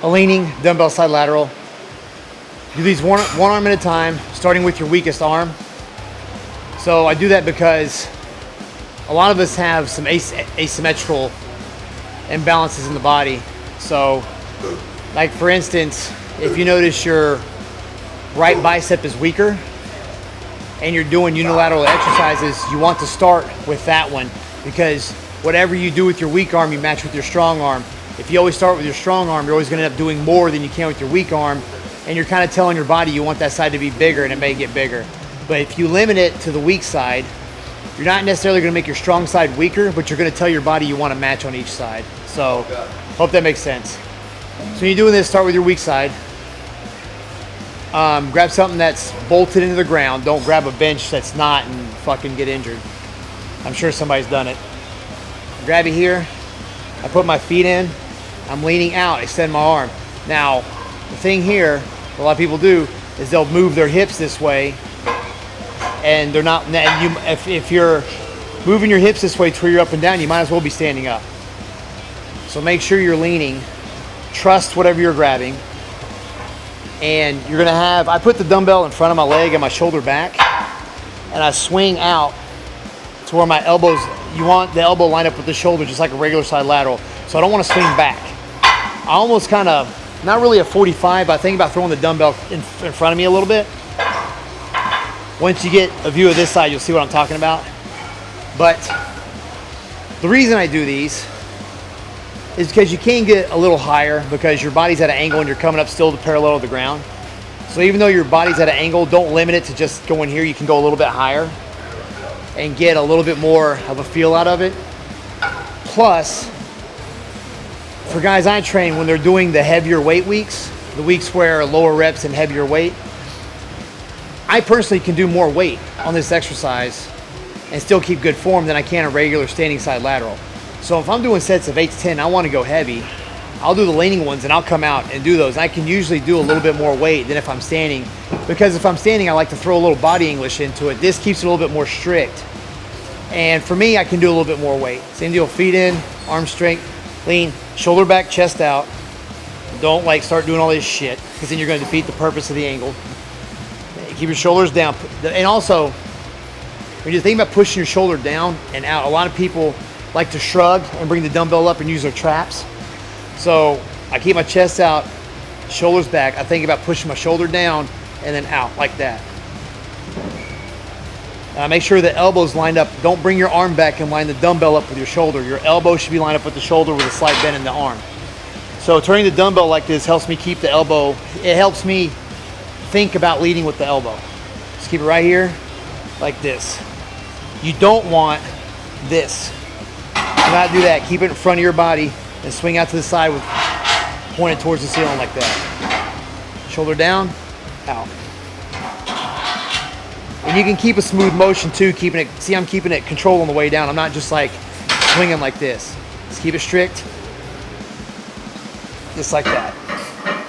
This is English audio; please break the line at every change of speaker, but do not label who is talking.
a leaning dumbbell side lateral. Do these one arm at a time, starting with your weakest arm. So I do that because a lot of us have some asymmetrical imbalances in the body. So, like for instance, if you notice your right bicep is weaker and you're doing unilateral exercises, you want to start with that one, because whatever you do with your weak arm, you match with your strong arm. If you always start with your strong arm, you're always going to end up doing more than you can with your weak arm, and you're kind of telling your body you want that side to be bigger, and it may get bigger. But if you limit it to the weak side, you're not necessarily going to make your strong side weaker, but you're going to tell your body you want to match on each side. So, hope that makes sense. So when you're doing this, start with your weak side. Grab something that's bolted into the ground. Don't grab a bench that's not and fucking get injured. I'm sure somebody's done it. Grab it here. I put my feet in. I'm leaning out, extend my arm. Now, the thing here, a lot of people do, is they'll move their hips this way, and they're not. And if you're moving your hips this way to where you're up and down, you might as well be standing up. So make sure you're leaning. Trust whatever you're grabbing. And you're gonna have, I put the dumbbell in front of my leg and my shoulder back, and I swing out to where my elbows, you want the elbow lined up with the shoulder, just like a regular side lateral. So I don't want to swing back. I almost kind of, not really a 45, but I think about throwing the dumbbell in front of me a little bit. Once you get a view of this side, you'll see what I'm talking about. But the reason I do these is because you can get a little higher because your body's at an angle and you're coming up still to parallel to the ground. So even though your body's at an angle, don't limit it to just going here. You can go a little bit higher and get a little bit more of a feel out of it. Plus, for guys I train, when they're doing the heavier weight weeks, the weeks where lower reps and heavier weight, I personally can do more weight on this exercise and still keep good form than I can a regular standing side lateral. So if I'm doing sets of 8 to 10, I want to go heavy, I'll do the leaning ones and I'll come out and do those. I can usually do a little bit more weight than if I'm standing, because if I'm standing, I like to throw a little body English into it. This keeps it a little bit more strict. And for me, I can do a little bit more weight. Same deal, feet in, arm straight, lean, shoulder back, chest out. Don't like start doing all this shit, because then you're going to defeat the purpose of the angle. Keep your shoulders down. And also, when you think about pushing your shoulder down and out, a lot of people like to shrug and bring the dumbbell up and use their traps. So I keep my chest out, shoulders back. I think about pushing my shoulder down and then out like that. Make sure the elbow's lined up. Don't bring your arm back and line the dumbbell up with your shoulder. Your elbow should be lined up with the shoulder with a slight bend in the arm. So turning the dumbbell like this helps me keep the elbow. It helps me think about leading with the elbow. Just keep it right here like this. You don't want this. Do not do that. Keep it in front of your body and swing out to the side with pointed towards the ceiling like that. Shoulder down, out. And you can keep a smooth motion too, keeping it, see I'm keeping it control on the way down. I'm not just like swinging like this. Just keep it strict, just like that.